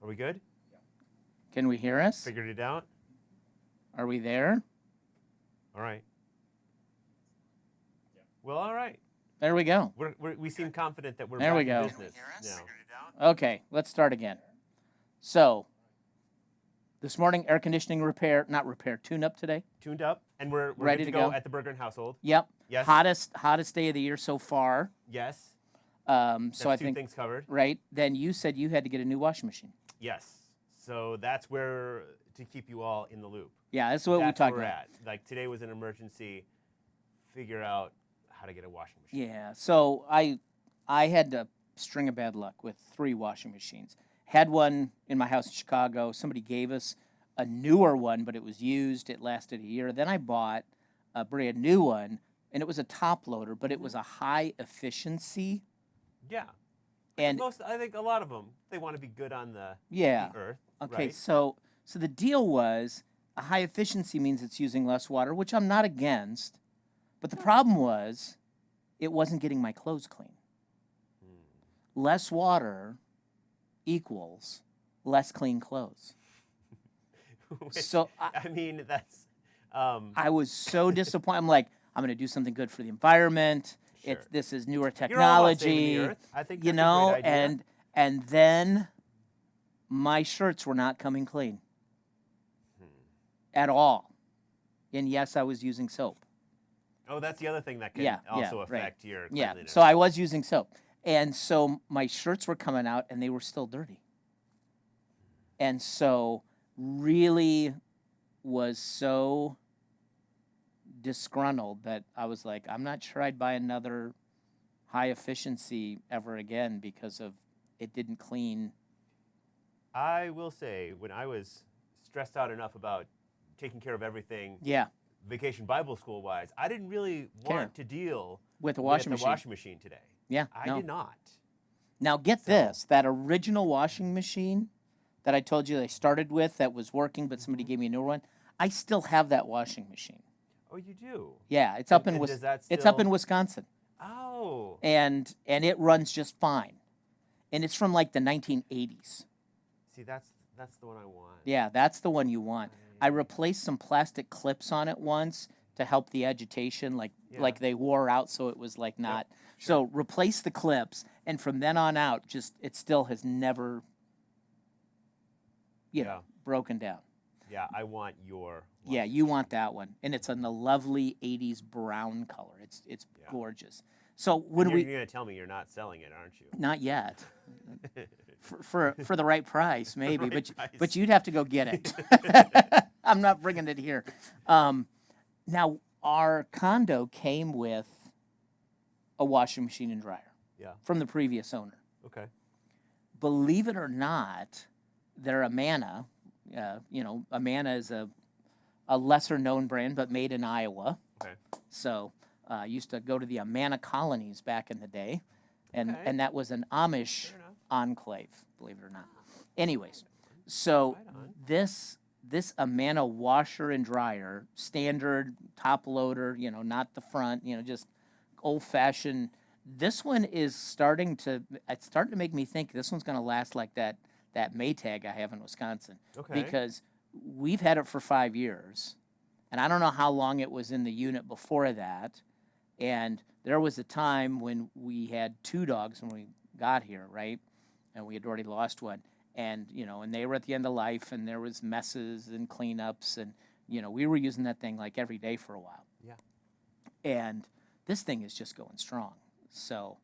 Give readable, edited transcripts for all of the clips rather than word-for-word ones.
Are we good? Can we hear us? Figured it out? Are we there? All right. Well, all right. There we go. We seem confident that we're There back we in go. business now. Okay, let's start again. So, this morning, air conditioning repair, not repair, tune up today. Tuned up, and we're Ready good to to go. at the Berggren household. Yep. Yes. Hottest day of the year so far. Yes. So That's I two think things covered. right. Then you said you had to get a new washing machine. Yes. So that's where to keep you all in the loop. Yeah, that's what we That's talked where we're about. at. Like today was an emergency. Figure out how to get a washing machine. Yeah. So I had a string of bad luck with 3 washing machines. Had one in my house in Chicago. Somebody gave us a newer one, but it was used. It lasted a year. Then I bought a brand new one, and it was a top loader, but it was a high efficiency. Yeah. And I think a lot of them they want to be good on the yeah. earth. Okay, Right? so the deal was a high efficiency means it's using less water, which I'm not against. But the problem was it wasn't getting my clothes clean. Less water equals less clean clothes. So I mean that's. I was so disappointed. I'm like, I'm going to do something good for the environment. Sure. This is newer You're all about saving technology. the earth. I think You that's know, a great idea. and then my shirts were not coming clean at all. And yes, I was using soap. Oh, that's the other thing that can Yeah, also yeah, right. affect your Yeah, cleanliness. so I was using soap. And so my shirts were coming out and they were still dirty. And so really was so disgruntled that I was like, I'm not sure I'd buy another high efficiency ever again because of it didn't clean. I will say, when I was stressed out enough about taking care of everything, Yeah, Vacation Bible School wise, I didn't really Care. want to deal with the with washing the machine. washing machine today. Yeah, I no. did not. Now get So- this, that original washing machine that I told you I started with that was working, but somebody gave me a new one. I still have that washing machine. Oh, you do? Yeah, it's up And- in and does that it's up still- in Wisconsin, Oh. and it runs just fine, and it's from like the 1980s. See, that's the one I want. Yeah, that's the one you want. I replaced some plastic clips on it once to help the agitation, like they wore out, so it was like not. So replace the clips, and from then on out, just it still has never, broken down. Yeah, I want your. Yeah, you want that one, and it's in the lovely '80s brown color. It's gorgeous. So when You're we going to tell me you're not selling it, aren't you? not yet for the right price maybe, right but price. you'd have to go get it. I'm not bringing it here. Now our condo came with a washing machine and dryer Yeah. from the previous owner. Okay. Believe it or not, they're Amana. Amana is a lesser known brand, but made in Iowa. Okay. So I used to go to the Amana colonies back in the day, and Okay. and that was an Amish Fair enough. enclave, believe it or not. Anyways, so Right on. this Amana washer and dryer, standard top loader, not the front, just old fashioned. This one is starting to make me think this one's going to last like that Maytag I have in Wisconsin. Okay. Because we've had it for 5 years, and I don't know how long it was in the unit before that. And there was a time when we had 2 dogs when we got here, right? And we had already lost one. And, and they were at the end of life, and there was messes and cleanups, and, we were using that thing like every day for a while. Yeah. And this thing is just going strong. So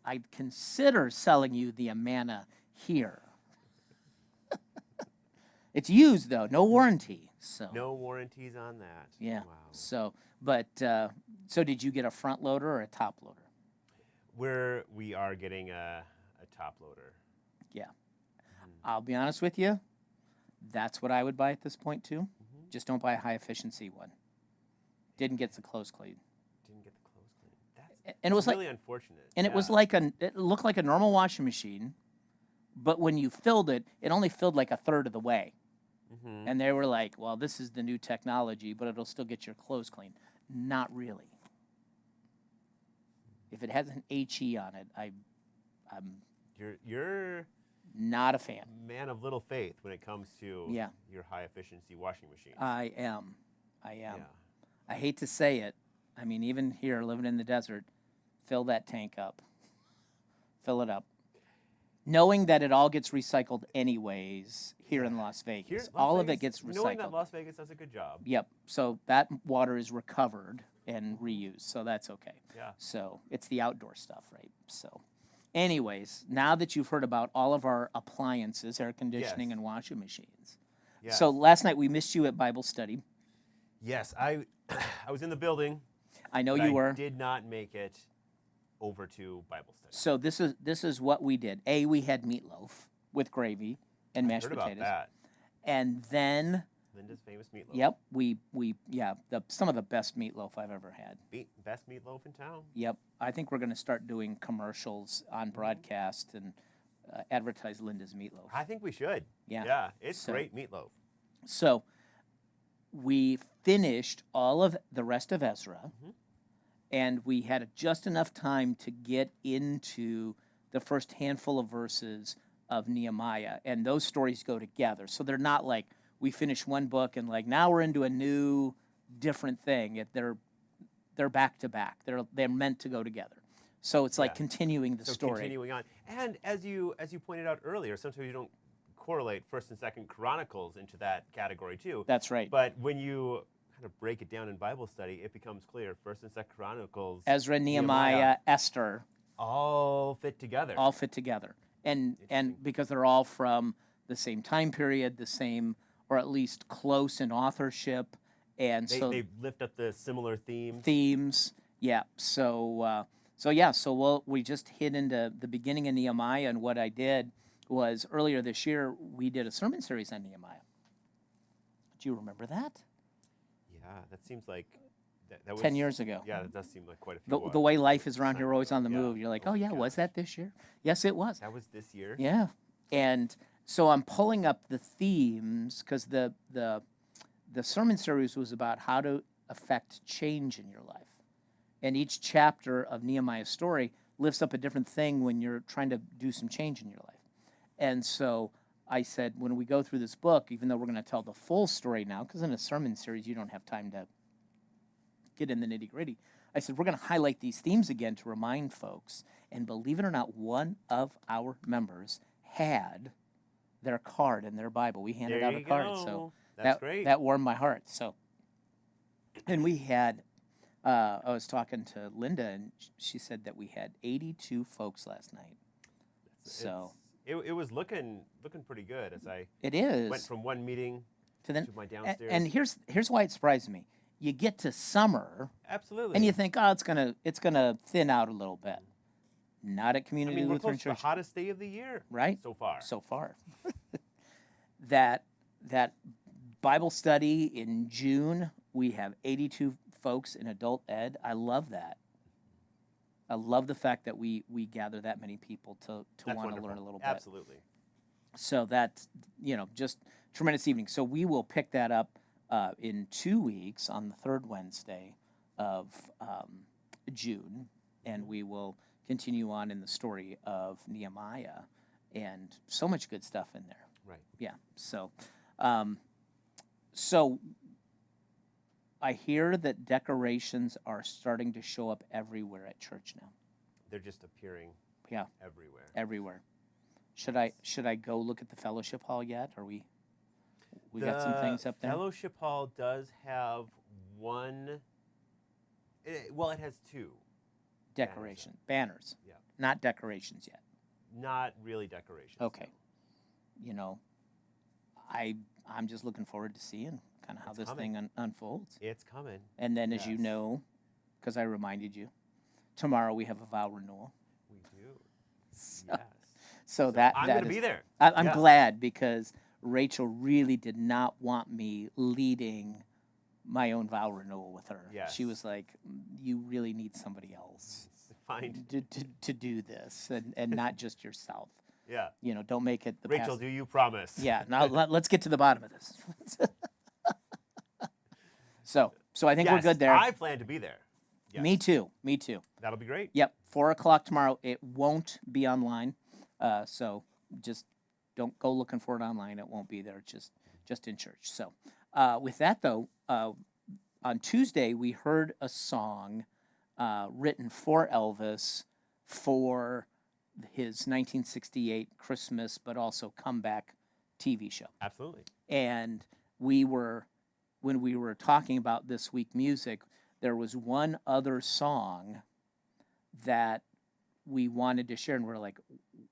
I'd consider selling you the Amana here. It's used, though, no warranty. So No warranties on that. yeah. Wow. So, but so did you get a front loader or a top loader? We are getting a top loader. Yeah. I'll be honest with you. That's what I would buy at this point too. Just don't buy a high efficiency one. Didn't get the clothes clean. Didn't get the clothes clean. That's And it was like, really unfortunate. and it was Yeah. like it looked like a normal washing machine, but when you filled it, it only filled like a third of the way. Mhm. And they were like, well, this is the new technology, but it'll still get your clothes clean. Not really. If it has an HE on it, I'm You're Not a fan. Man of little faith when it comes to Yeah. your high efficiency washing machine. I am. Yeah. I hate to say it. I mean, even here, living in the desert, fill that tank up. Fill it up. Knowing that it all gets recycled anyways here in Las Vegas. Here, Las all of it Vegas, gets recycled. Knowing that Las Vegas does a good job. Yep. So that water is recovered and reused. So that's okay. Yeah. So it's the outdoor stuff, right? So, anyways, now that you've heard about all of our appliances, air conditioning, Yes. and washing machines. Yes. So last night we missed you at Bible study. Yes, I was in the building. I know but you I were. did not make it over to Bible study. So this is what we did. We had meatloaf with gravy and mashed Heard about potatoes. that. And then Linda's famous meatloaf. yep, we some of the best meatloaf I've ever had. Best meatloaf in town. Yep. I think we're going to start doing commercials on broadcast and advertise Linda's meatloaf. I think we should. Yeah. Yeah, it's So- great meatloaf. So we finished all of the rest of Ezra, and we had just enough time to get into the first handful of verses of Nehemiah, and those stories go together. So they're not like we finish one book and like now we're into a new, different thing. They're back to back. They're meant to go together. So it's like Yeah. continuing the So story. continuing on, and as you pointed out earlier, sometimes you don't correlate First and Second Chronicles into that category too. That's right. But when you kind of break it down in Bible study, it becomes clear First and Second Chronicles Ezra, Nehemiah, Esther, all fit together. all fit together, and Interesting. because they're all from the same time period, the same or at least close in authorship, and they, so they lift up the similar themes. themes. Yeah. So we just hit into the beginning of Nehemiah, and what I did was earlier this year we did a sermon series on Nehemiah. Do you remember that? Yeah, that seems like that was 10 years ago. Yeah, that does seem like quite a few. The way life is around here, we're always on the Yeah. move. You're like, oh yeah, gosh. was that this year? Yes, it was. That was this year. Yeah, and so I'm pulling up the themes because the sermon series was about how to affect change in your life, and each chapter of Nehemiah's story lifts up a different thing when you're trying to do some change in your life. And so I said, when we go through this book, even though we're going to tell the full story now, because in a sermon series you don't have time to get in the nitty gritty. I said, we're going to highlight these themes again to remind folks. And believe it or not, one of our members had their card in their Bible. We handed There out a you card. go. So That's great. that warmed my heart. So, and we had, I was talking to Linda, and she said that we had 82 folks last night. So it was looking pretty good as I it is. went from one meeting to then, to my downstairs. and here's why it surprised me. You get to summer, Absolutely. and you think, oh, it's gonna thin out a little bit. Not at I Community mean, we're Lutheran close to the Church, hottest day of the year, right? So far. So far. that Bible study in June, we have 82 folks in adult ed. I love that. I love the fact that we gather that many people to That's want to wonderful. learn a little bit. Absolutely. So that's, just tremendous evening. So we will pick that up in 2 weeks on the third Wednesday of June, and we will continue on in the story of Nehemiah, and so much good stuff in there. Right. Yeah. So, so I hear that decorations are starting to show up everywhere at church now. They're just appearing Yeah, everywhere. everywhere. Should I go look at the fellowship hall yet? Or we got some The things up there? Fellowship Hall does have one. It has two. Decoration banners. Yeah. Not decorations yet. Not really decorations. Okay. I'm just looking forward to seeing kind of how It's this coming. thing unfolds. It's coming. And then, as you Yes. know, because I reminded you, tomorrow we have a vow renewal. We do. So, Yes. so that I'm that going to is- be there. I'm Yeah. glad because Rachel really did not want me leading my own vow renewal with her. Yes. She was like, "You really need somebody else Find. to do this, and not just yourself. Yeah. Don't make it the Rachel, past." do you promise? Yeah. Now let's get to the bottom of this. So I think we're Yes, good there. I plan to be there. Yes. Me too. Me too. That'll be great. Yep. 4:00 tomorrow. It won't be online. So just Don't go looking for it online. It won't be there. It's just in church. So with that, though, on Tuesday, we heard a song written for Elvis for his 1968 Christmas, but also comeback TV show. Absolutely. And when we were talking about this week music, there was one other song that we wanted to share, and we're like,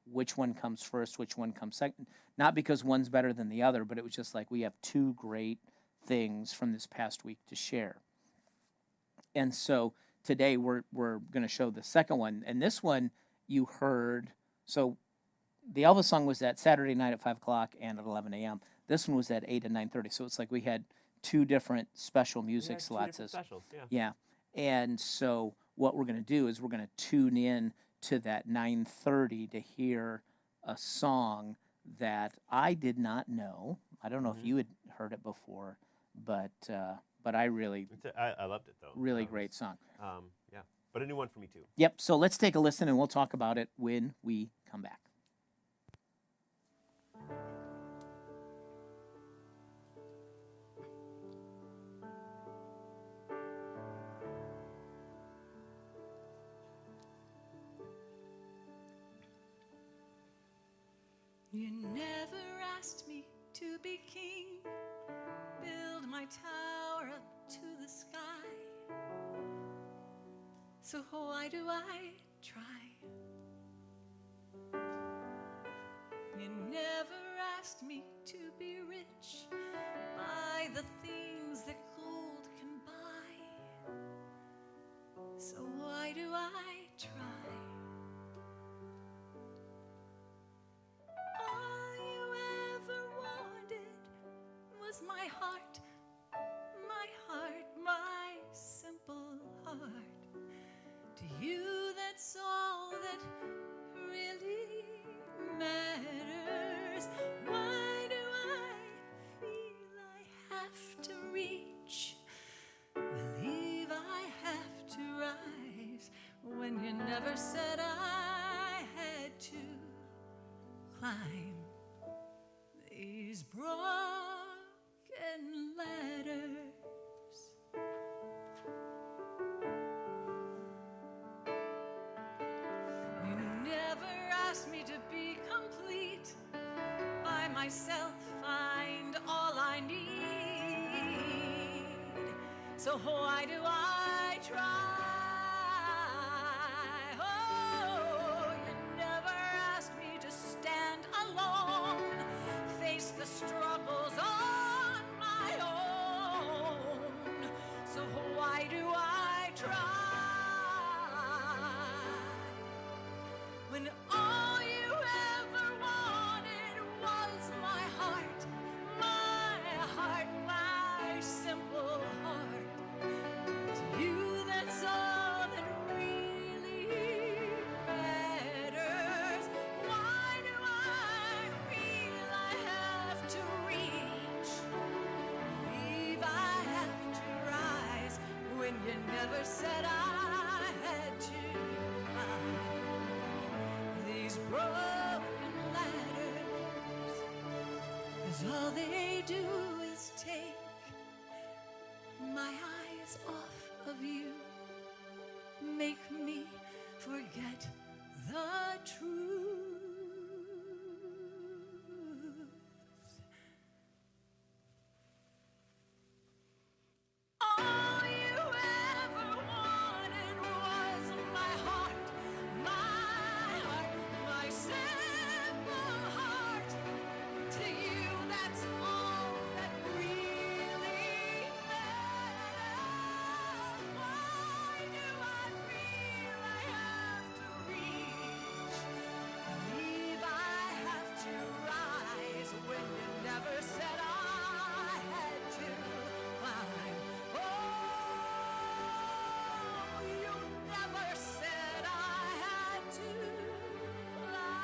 which one comes first, which one comes second? Not because one's better than the other, but it was just like we have two great things from this past week to share. And so today we're going to show the second one, and this one you heard. So the Elvis song was at Saturday night at 5 o'clock and at 11 a.m. This one was at 8 and 9:30. So it's like we had two different special music slots. Specials, yeah. Yeah. And so what we're going to do is we're going to tune in to that 9:30 to hear a song that I did not know. I don't know if you had heard it before, but I really I loved it, though. really great song. Yeah, but a new one for me, too. Yep. So let's take a listen, and we'll talk about it when we come back. You never asked me to be king, build my tower up to the sky. So why do I try? You never asked me to be rich, buy the things that gold can buy. So why do I try? My heart, my simple heart. To you, that's all that really matters. Why do I feel I have to reach? Believe I have to rise when you never said I had to climb these broad ladders. You never asked me to be complete, by myself find all I need. So why do I try? Oh, you never asked me to stand alone, face the struggles on my own. So why do I try? When all you ever wanted was my heart, my simple heart. To you, that's all that really matters. Why do I feel I have to reach? Believe I have to rise when you never said I had to climb these broken ladders. 'Cause all they do is take my eyes off of you, make me forget the truth. All you ever wanted was my heart, my simple heart. To you, that's all that really matters. Why do I feel I have to reach? Believe I have to rise when you never said I had to climb. Oh, you never said I had to climb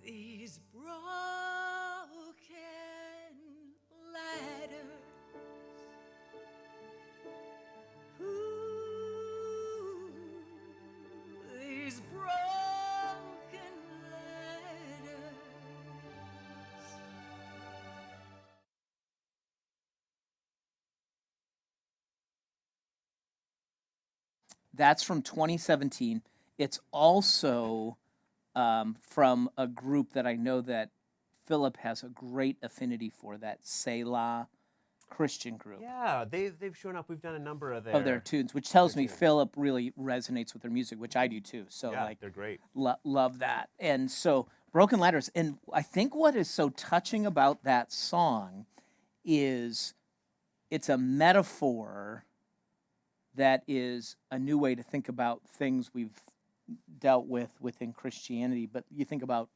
these broken ladders. Ooh. That's from 2017. It's also from a group that I know that Philip has a great affinity for, that Selah Christian group. Yeah, they've shown up. We've done a number of Of their tunes, which tells me tunes. Philip really resonates with their music, which I do too. So Yeah, like, they're great. love that. And so Broken Ladders, and I think what is so touching about that song is it's a metaphor that is a new way to think about things we've dealt with within Christianity. But you think about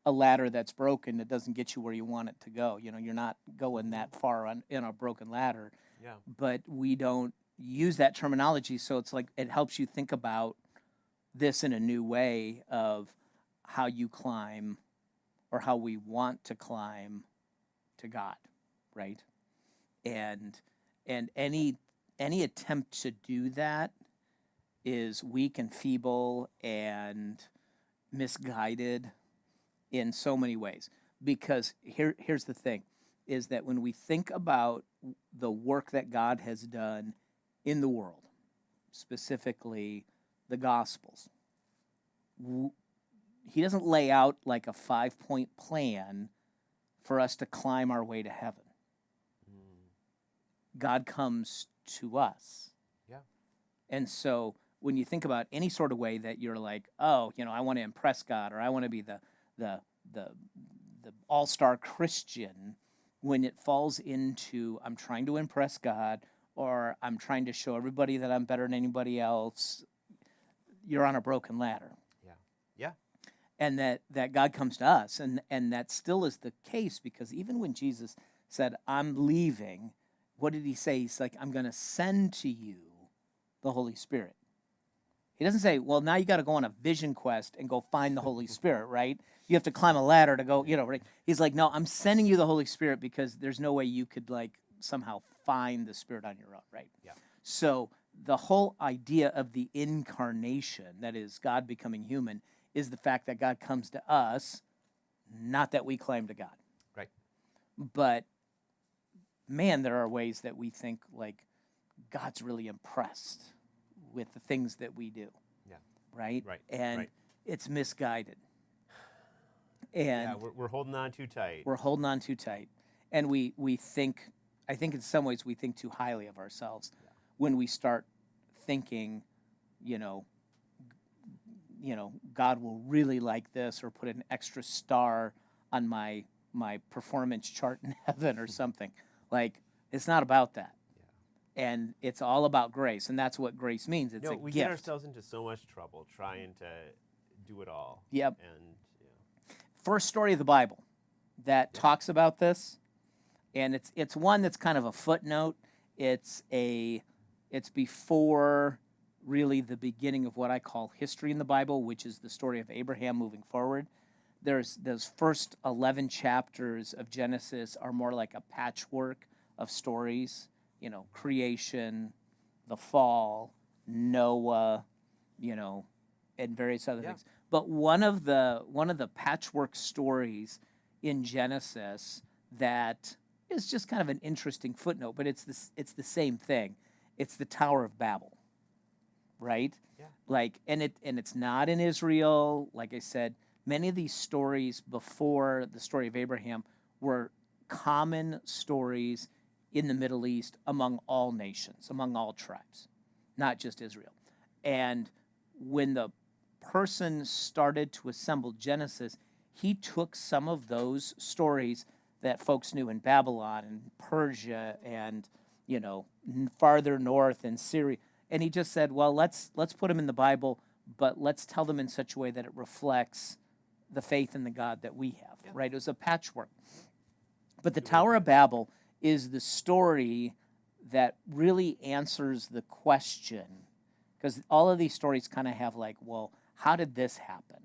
a ladder that's broken, it doesn't get you where you want it to go. You know, you're not going that far in a broken ladder. Yeah. But we don't use that terminology, so it's like it helps you think about this in a new way of how you climb, or how we want to climb to God, right? And any attempt to do that is weak and feeble and misguided in so many ways. Because here's the thing, is that when we think about the work that God has done in the world, specifically the Gospels, he doesn't lay out like a 5-point plan for us to climb our way to heaven. God comes to us. Yeah. And so when you think about any sort of way that you're like, oh, you know, I want to impress God, or I want to be the all-star Christian, when it falls into I'm trying to impress God, or I'm trying to show everybody that I'm better than anybody else, you're on a broken ladder. Yeah. Yeah. And that God comes to us, and that still is the case, because even when Jesus said, I'm leaving, what did he say? He's like, I'm going to send to you the Holy Spirit. He doesn't say, well, now you got to go on a vision quest and go find the Holy Spirit, right? You have to climb a ladder to go, you know, right? He's like, no, I'm sending you the Holy Spirit because there's no way you could like somehow find the Spirit on your own, right? Yeah. So the whole idea of the incarnation, that is God becoming human, is the fact that God comes to us, not that we claim to God. Right. But man, there are ways that we think like God's really impressed with the things that we do. Yeah. Right? Right, And right. it's misguided. And Yeah, we're holding on too tight. we're holding on too tight. And we think, I think in some ways we think too highly of ourselves when we start thinking, you know, God will really like this, or put an extra star on my performance chart in heaven or something. Like, it's not about that. And it's all about grace, and that's what grace means. It's a We gift. get ourselves into so much trouble trying to do it all. Yep. And First story of the Bible that talks about this, and it's one that's kind of a footnote. It's before really the beginning of what I call history in the Bible, which is the story of Abraham moving forward. There's those first 11 chapters of Genesis are more like a patchwork of stories, you know, creation, the fall, Noah, you know, and various other things. But one of the patchwork stories in Genesis that is just kind of an interesting footnote, but it's the same thing. It's the Tower of Babel. Right? Yeah. Like, and it's not in Israel. Like I said, many of these stories before the story of Abraham were common stories in the Middle East among all nations, among all tribes, not just Israel. And when the person started to assemble Genesis, he took some of those stories that folks knew in Babylon and Persia and, you know, farther north in Syria, and he just said, well, let's put them in the Bible, but let's tell them in such a way that it reflects the faith in the God that we have, right? It was a patchwork. But the Tower of Babel is the story that really answers the question, because all of these stories kind of have like, well, how did this happen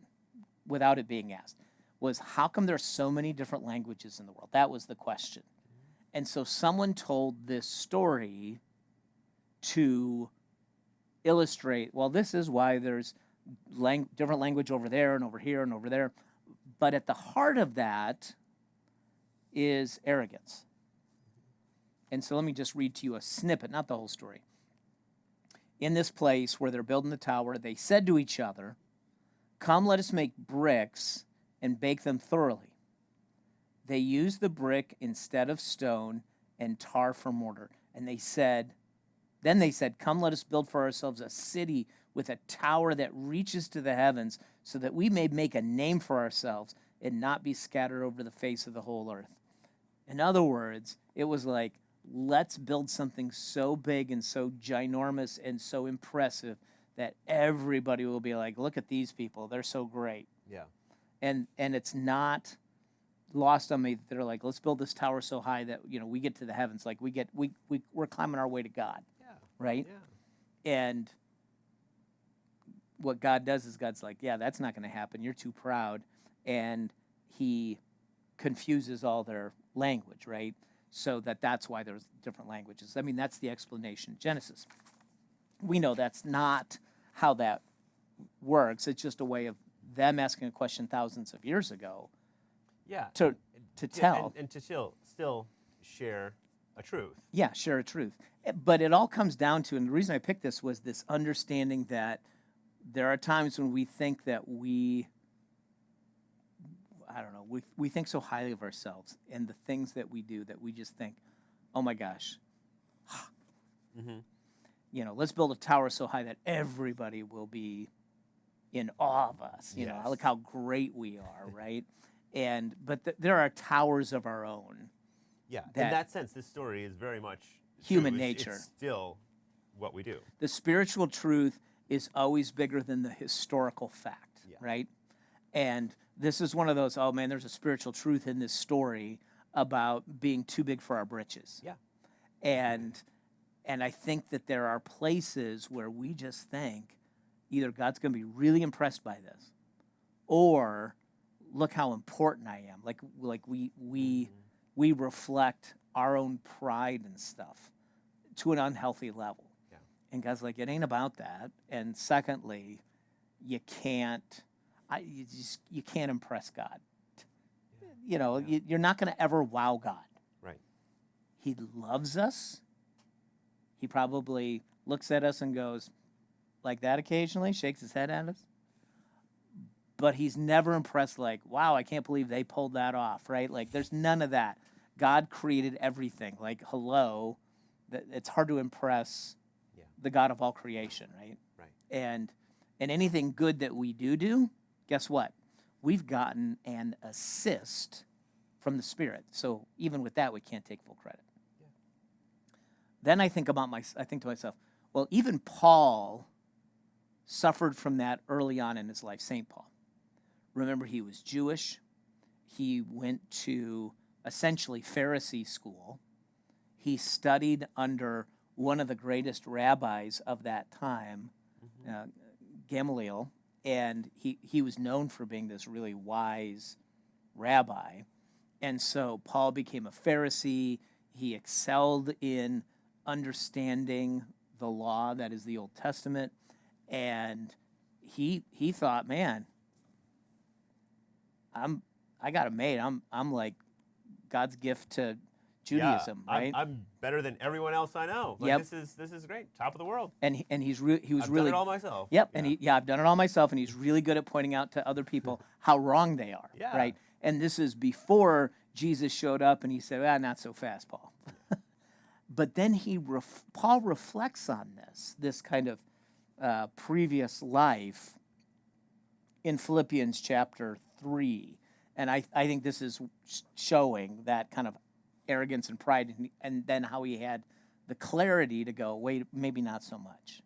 without it being asked? Was how come there's so many different languages in the world? That was the question. And so someone told this story to illustrate, well, this is why there's different language over there and over here and over there. But at the heart of that is arrogance. And so let me just read to you a snippet, not the whole story. in this place where they're building the tower, they said to each other, "Come, let us make bricks and bake them thoroughly." They used the brick instead of stone and tar for mortar. And then they said, "Come, let us build for ourselves a city with a tower that reaches to the heavens, so that we may make a name for ourselves and not be scattered over the face of the whole earth." In other words, it was like, let's build something so big and so ginormous and so impressive that everybody will be like, "Look at these people, they're so great." Yeah. And it's not lost on me that they're like, let's build this tower so high that we get to the heavens, like we're climbing our way to God, Yeah. right? Yeah. And what God does is God's like, yeah, that's not going to happen. You're too proud. And he confuses all their language, right? So that's why there's different languages. I mean, that's the explanation. Genesis. We know that's not how that works. It's just a way of them asking a question thousands of years ago Yeah. to Yeah, tell. and to still share a truth. Yeah, share a truth. But it all comes down to, and the reason I picked this was this understanding that there are times when we think that we think so highly of ourselves and the things that we do that we just think, oh my gosh, let's build a tower so high that everybody will be in awe of us. Yes. Look how great we are, right? But there are towers of our own. Yeah. That- In that sense, this story is very much Human true. nature. It's still what we do. The spiritual truth is always bigger than the historical fact, Yeah. right? And this is one of those, oh man, there's a spiritual truth in this story about being too big for our britches. Yeah. And I think that there are places where we just think either God's going to be really impressed by this, or look how important I am. Like we reflect our own pride and stuff to an unhealthy level. Yeah. And God's like, it ain't about that. And secondly, you can't impress God. You're not going to ever wow God. Right. He loves us. He probably looks at us and goes like that occasionally, shakes his head at us. But he's never impressed like, wow, I can't believe they pulled that off, right? Like, there's none of that. God created everything. Like, hello, it's hard to impress the God of all creation, right? Right. And anything good that we do, guess what? We've gotten an assist from the Spirit. So even with that, we can't take full credit. Yeah. Then I think to myself, well, even Paul suffered from that early on in his life, St. Paul. Remember, he was Jewish. He went to essentially Pharisee school. He studied under one of the greatest rabbis of that time, Gamaliel, and he was known for being this really wise rabbi. And so Paul became a Pharisee. He excelled in understanding the law, that is the Old Testament, and he thought, man, I got it made. I'm like God's gift to Judaism, yeah, right? I'm better than everyone else I know. Like, Yep. This is great. Top of the world. And he was I've really done it all myself. Yep, Yeah. and I've done it all myself, and he's really good at pointing out to other people how wrong they are, Yeah. right? And this is before Jesus showed up, and he said, not so fast, Paul. But then Paul reflects on this kind of previous life in Philippians chapter 3. And I think this is showing that kind of arrogance and pride, and then how he had the clarity to go, wait, maybe not so much.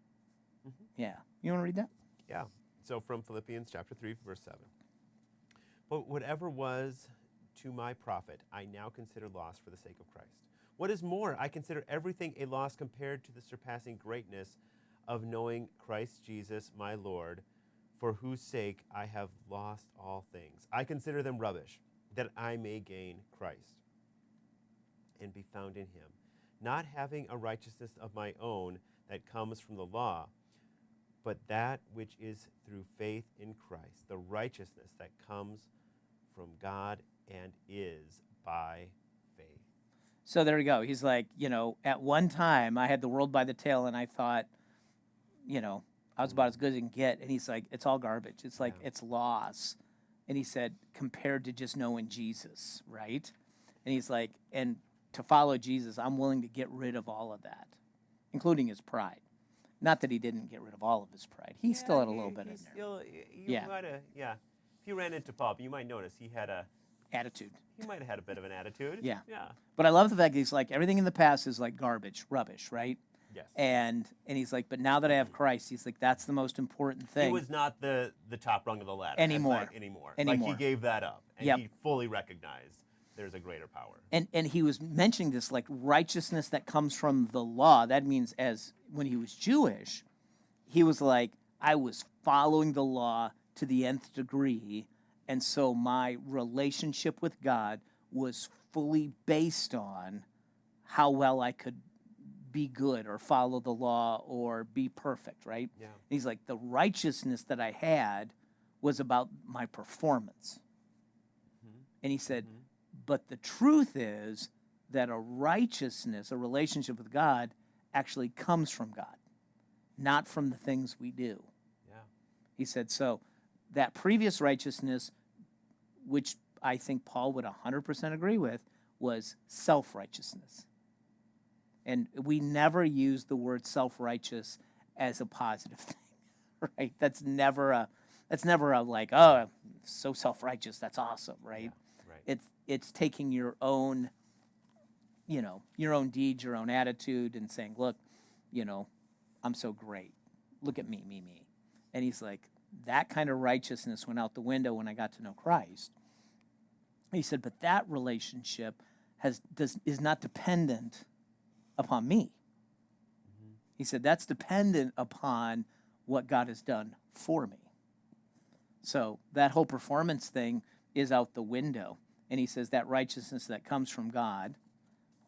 Yeah. You want to read that? Yeah. So from Philippians chapter 3, verse 7. But whatever was to my profit, I now consider loss for the sake of Christ. What is more, I consider everything a loss compared to the surpassing greatness of knowing Christ Jesus my Lord, for whose sake I have lost all things. I consider them rubbish, that I may gain Christ and be found in him, not having a righteousness of my own that comes from the law, but that which is through faith in Christ, the righteousness that comes from God and is by faith. So there we go. He's like, at one time I had the world by the tail, and I thought, I was about as good as it can get. And he's like, it's all garbage. It's like, Yeah. it's loss. And he said, compared to just knowing Jesus, right? And he's like, and to follow Jesus, I'm willing to get rid of all of that, including his pride. Not that he didn't get rid of all of his pride. He still had a little bit in there. Still, Yeah. If you ran into Paul, you might notice he Attitude. might have had a bit of an attitude. Yeah. Yeah. But I love the fact that he's like, everything in the past is like garbage, rubbish, right? Yes. And he's like, but now that I have Christ, he's like, that's the most important thing. He was not the top rung of the ladder. Anymore. It's like anymore. Anymore. Like he gave that up. And Yep. he fully recognized there's a greater power. And he was mentioning this like righteousness that comes from the law. That means as when he was Jewish, he was like, I was following the law to the nth degree. And so my relationship with God was fully based on how well I could be good or follow the law or be perfect, right? Yeah. And he's like, the righteousness that I had was about my performance. And he said, but the truth is that a righteousness, a relationship with God, actually comes from God, not from the things we do. Yeah. He said, so that previous righteousness, which I think Paul would 100% agree with, was self-righteousness. And we never use the word self-righteous as a positive thing, right? That's never a like, oh, so self-righteous, that's awesome, right? Yeah, right. It's taking your own, your own deeds, your own attitude, and saying, look, I'm so great. Look at me. And he's like, that kind of righteousness went out the window when I got to know Christ. He said, but that relationship is not dependent upon me. He said, that's dependent upon what God has done for me. So that whole performance thing is out the window. And he says that righteousness that comes from God,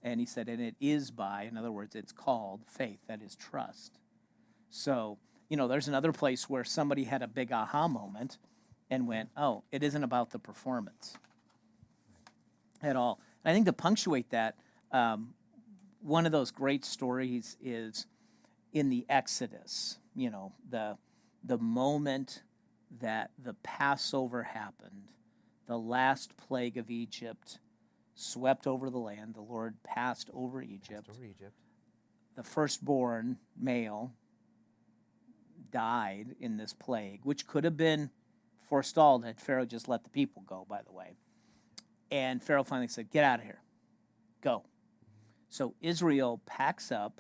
and he said, and it is by, in other words, it's called faith, that is trust. So, there's another place where somebody had a big aha moment and went, oh, it isn't about the performance at all. And I think to punctuate that, one of those great stories is in the Exodus, the moment that the Passover happened, the last plague of Egypt swept over the land. The Lord passed over Egypt. The firstborn male died in this plague, which could have been forestalled had Pharaoh just let the people go, by the way. And Pharaoh finally said, get out of here. Go. So Israel packs up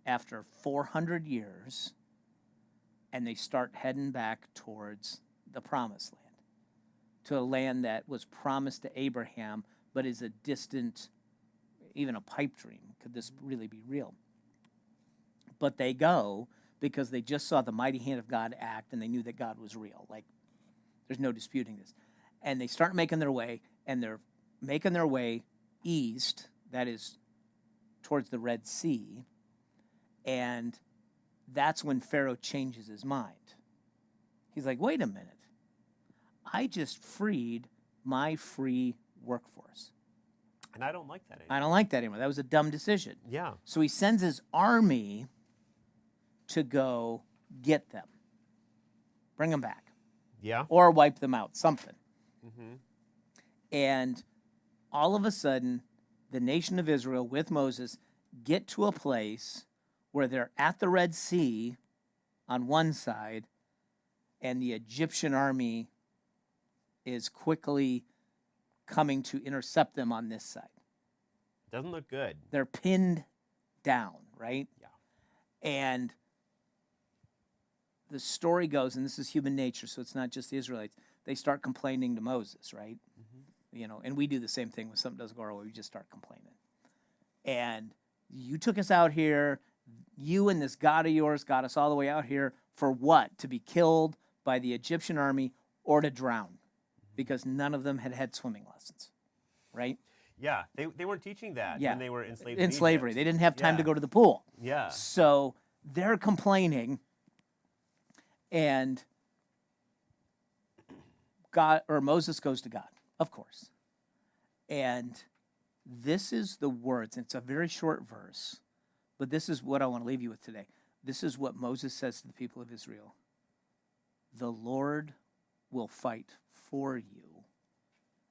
after 400 years, and they start heading back towards the promised land, to a land that was promised to Abraham, but is a distant, even a pipe dream. Could this really be real? But they go because they just saw the mighty hand of God act, and they knew that God was real. Like, there's no disputing this. And they start making their way, and they're making their way east, that is towards the Red Sea, and that's when Pharaoh changes his mind. He's like, wait a minute. I just freed my free workforce. And I don't like that anymore. I don't like that anymore. That was a dumb decision. Yeah. So he sends his army to go get them, bring them back, Yeah. or wipe them out, something. Mm-hmm. And all of a sudden, the nation of Israel with Moses get to a place where they're at the Red Sea on one side, and the Egyptian army is quickly coming to intercept them on this side. Doesn't look good. They're pinned down, right? Yeah. And the story goes, and this is human nature, so it's not just the Israelites, they start complaining to Moses, right? And we do the same thing when something doesn't go our way, we just start complaining. And you took us out here, you and this God of yours got us all the way out here for what? To be killed by the Egyptian army or to drown, because none of them had had swimming lessons, right? Yeah. They weren't teaching that Yeah. when they were enslaved In slavery. Egypt. They didn't have time to Yeah. go to the pool. Yeah. So they're complaining, and Moses goes to God, of course. And this is the words. It's a very short verse, but this is what I want to leave you with today. this is what Moses says to the people of Israel. The Lord will fight for you.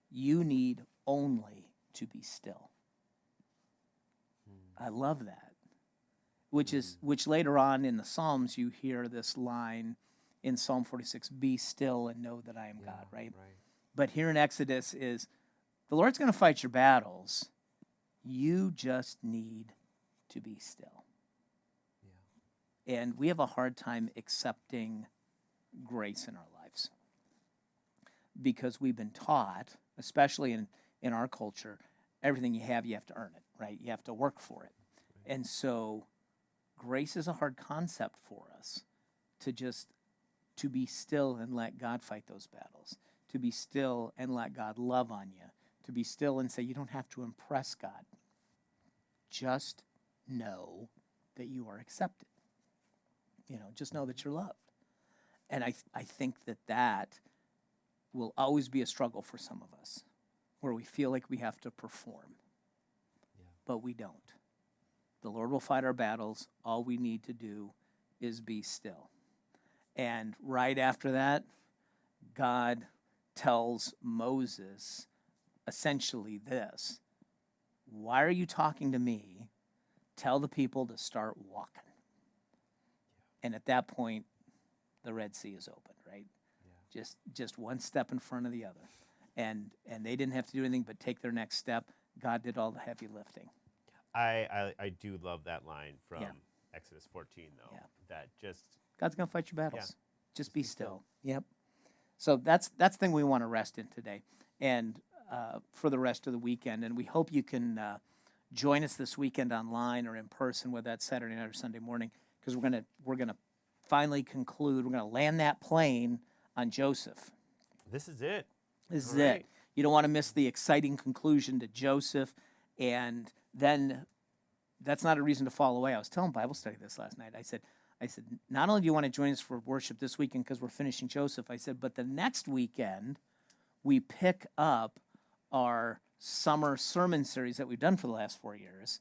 You need only to be still. I love that. Which later on in the Psalms you hear this line in Psalm 46, be still and know that I am God, right? But here in Exodus is the Lord's going to fight your battles. You just need to be still. And we have a hard time accepting grace in our lives because we've been taught, especially in our culture, everything you have to earn it, right? You have to work for it. And so grace is a hard concept for us to be still and let God fight those battles, to be still and let God love on you, to be still and say you don't have to impress God. Just know that you are accepted. Just know that you're loved. And I think that will always be a struggle for some of us, where we feel like we have to perform, but we don't. The Lord will fight our battles. All we need to do is be still. And right after that, God tells Moses essentially this: why are you talking to me? Tell the people to start walking. And at that point, the Red Sea is open, right? Just one step in front of the other. And they didn't have to do anything but take their next step. God did all the heavy lifting. I do love that line from Exodus 14, though. Yeah. That just... God's going to fight your battles. Just be still. Yep. So that's the thing we want to rest in today and for the rest of the weekend. And we hope you can join us this weekend online or in person, whether that's Saturday night or Sunday morning, because we're gonna finally conclude. We're going to land that plane on Joseph. This is it. This is All it. right. You don't want to miss the exciting conclusion to Joseph. And then that's not a reason to fall away. I was telling Bible study this last night. I said, not only do you want to join us for worship this weekend because we're finishing Joseph, I said, but the next weekend we pick up our summer sermon series that we've done for the last 4 years,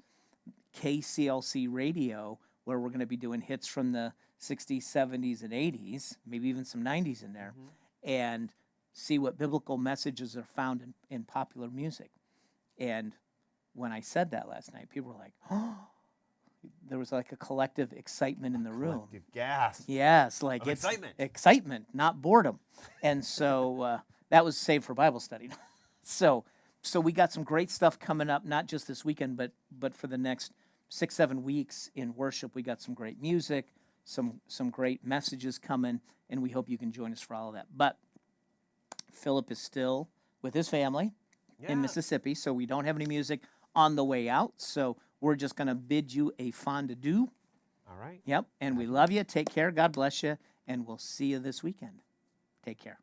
KCLC Radio, where we're going to be doing hits from the 60s, 70s, and 80s, maybe even some 90s in there, and see what biblical messages are found in popular music. And when I said that last night, people were like, oh, there was like a collective excitement in the room. Collective gasp. Yes, like Of it's excitement. excitement, not boredom. And so that was saved for Bible study. So we got some great stuff coming up, not just this weekend, but for the next 6-7 weeks in worship. We got some great music, some great messages coming, and we hope you can join us for all of that. But Philip is still with his family in Mississippi, so we don't have any music on the way out. So we're just going to bid you a fond adieu. All right. Yep, and we love you. Take care. God bless you, and we'll see you this weekend. Take care.